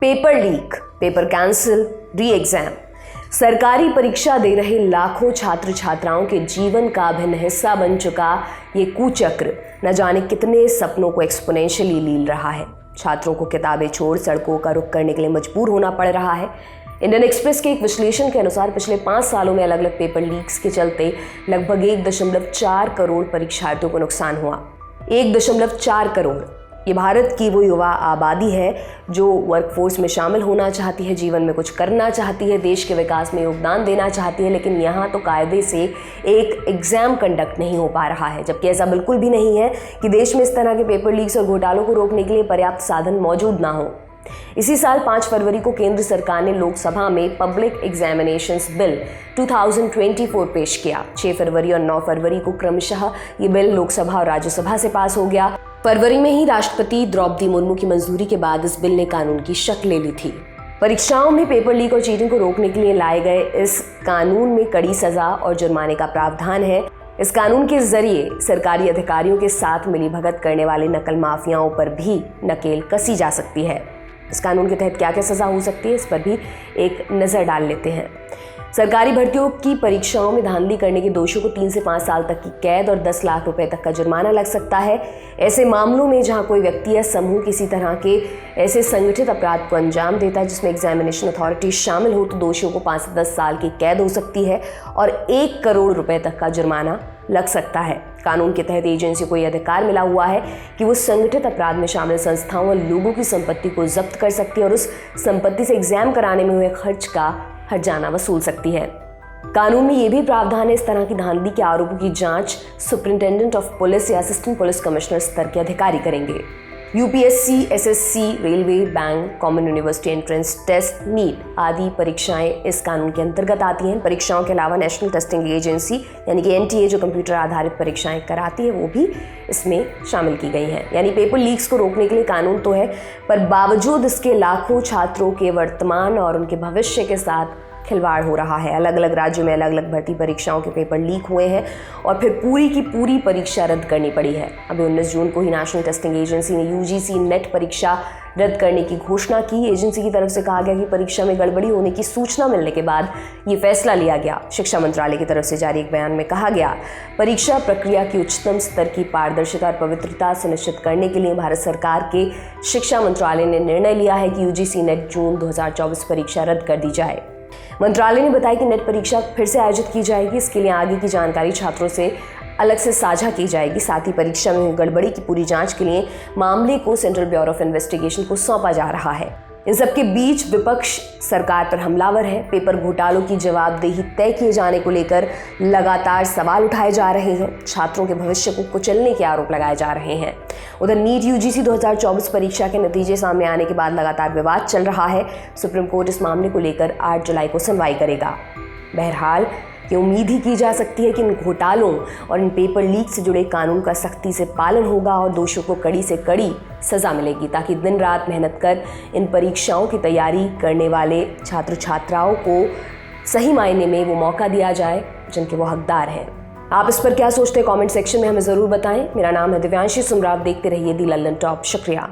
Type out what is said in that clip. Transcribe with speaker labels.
Speaker 1: Paper leak, paper cancel, री exam. सरकारी परीक्षा दे रहे लाखों छात्र छात्राओं के जीवन का अभिन्न हिस्सा बन चुका ये कुचक्र न जाने कितने सपनों को एक्सपोनेंशियली लील रहा है। छात्रों को किताबें छोड़ सड़कों का रुख करने के लिए मजबूर होना पड़ रहा है। इंडियन एक्सप्रेस के एक विश्लेषण के अनुसार पिछले 5 सालों में अलग अलग पेपर लीक्स के चलते लगभग 1.4 करोड़ परीक्षार्थियों को नुकसान हुआ। 1.4 करोड़। ये भारत की वो युवा आबादी है जो वर्कफोर्स में शामिल होना चाहती है, जीवन में कुछ करना चाहती है, देश के विकास में योगदान देना चाहती है, लेकिन यहाँ तो कायदे से एक एग्जाम कंडक्ट नहीं हो पा रहा है। जबकि ऐसा बिल्कुल भी नहीं है कि देश में इस तरह के पेपर लीक्स और घोटालों को रोकने के लिए पर्याप्त साधन मौजूद ना हो। इसी साल 5 फरवरी को केंद्र सरकार ने लोकसभा में पब्लिक एग्जामिनेशंस बिल 2024 पेश किया। 6 फरवरी और 9 फरवरी को क्रमशः ये बिल लोकसभा और राज्यसभा से पास हो गया। फरवरी में ही राष्ट्रपति द्रौपदी मुर्मू की मंजूरी के बाद इस बिल ने कानून की शक्ल ले ली थी। परीक्षाओं में पेपर लीक और चीटिंग को रोकने के लिए लाए गए इस कानून में कड़ी सजा और जुर्माने का प्रावधान है। इस कानून के जरिए सरकारी अधिकारियों के साथ मिलीभगत करने वाले नकल माफियाओं पर भी नकेल कसी जा सकती है। इस कानून के तहत क्या क्या सजा हो सकती है, इस पर भी एक नज़र डाल लेते हैं। सरकारी भर्तियों की परीक्षाओं में धांधली करने के दोषियों को 3 से 5 साल तक की कैद और 10 लाख रुपए तक का जुर्माना लग सकता है। ऐसे मामलों में जहां कोई व्यक्ति या समूह किसी तरह के ऐसे संगठित अपराध को अंजाम देता है जिसमें एग्जामिनेशन अथॉरिटी शामिल हो, तो दोषियों को 5 से 10 साल की कैद हो सकती है और 1 करोड़ रुपए तक का जुर्माना लग सकता है। कानून के तहत एजेंसी को यह अधिकार मिला हुआ है कि वो संगठित अपराध में शामिल संस्थाओं और लोगों की संपत्ति को जब्त कर सकती है और उस संपत्ति से एग्जाम कराने में हुए खर्च का हर्जाना वसूल सकती है। कानून में यह भी प्रावधान है इस तरह की धांधली के आरोपों की जांच सुपरिंटेंडेंट ऑफ पुलिस या असिस्टेंट पुलिस कमिश्नर स्तर के अधिकारी करेंगे। UPSC, SSC, railway, bank, common university entrance test, NEET आदि परीक्षाएं इस कानून के अंतर्गत आती हैं। परीक्षाओं के अलावा नेशनल टेस्टिंग एजेंसी यानी कि एनटीए जो कंप्यूटर आधारित परीक्षाएं कराती है वो भी इसमें शामिल की गई हैं। यानी पेपर लीक्स को रोकने के लिए कानून तो है, पर बावजूद इसके लाखों छात्रों के वर्तमान और उनके भविष्य के साथ खिलवाड़ हो रहा है। अलग अलग राज्यों में अलग अलग भर्ती परीक्षाओं के पेपर लीक हुए हैं और फिर पूरी की पूरी परीक्षा रद्द करनी पड़ी है। अभी 19 जून को ही नेशनल टेस्टिंग एजेंसी ने यूजीसी नेट परीक्षा रद्द करने की घोषणा की। एजेंसी की तरफ से कहा गया कि परीक्षा में गड़बड़ी होने की सूचना मिलने के बाद ये फैसला लिया गया। शिक्षा मंत्रालय की तरफ से जारी एक बयान में कहा गया, परीक्षा प्रक्रिया की उच्चतम स्तर की पारदर्शिता और पवित्रता सुनिश्चित करने के लिए भारत सरकार के शिक्षा मंत्रालय ने निर्णय लिया है कि यूजीसी नेट जून 2024 परीक्षा रद्द कर दी जाए। मंत्रालय ने बताया कि नेट परीक्षा फिर से आयोजित की जाएगी। इसके लिए आगे की जानकारी छात्रों से अलग से साझा की जाएगी। साथ ही परीक्षा में हुई गड़बड़ी की पूरी जांच के लिए मामले को सेंट्रल ब्यूरो ऑफ इन्वेस्टिगेशन को सौंपा जा रहा है। इन सबके बीच विपक्ष सरकार पर हमलावर है। पेपर घोटालों की जवाबदेही तय किए जाने को लेकर लगातार सवाल उठाए जा रहे हैं। छात्रों के भविष्य को कुचलने के आरोप लगाए जा रहे हैं। उधर नीट यूजीसी 2024 परीक्षा के नतीजे सामने आने के बाद लगातार विवाद चल रहा है। सुप्रीम कोर्ट इस मामले को लेकर 8 जुलाई को सुनवाई करेगा। बहरहाल ये उम्मीद ही की जा सकती है कि इन घोटालों और इन पेपर लीक से जुड़े कानून का सख्ती से पालन होगा और दोषियों को कड़ी से कड़ी सजा मिलेगी, ताकि दिन रात मेहनत कर इन परीक्षाओं की तैयारी करने वाले छात्र छात्राओं को सही मायने में वो मौका दिया जाए जिनके वो हकदार हैं। आप इस पर क्या सोचते हैं, कमेंट सेक्शन में हमें ज़रूर बताएं। मेरा नाम है दिव्यांशी सुमराव। देखते रहिए दी लल्लन टॉप। शुक्रिया।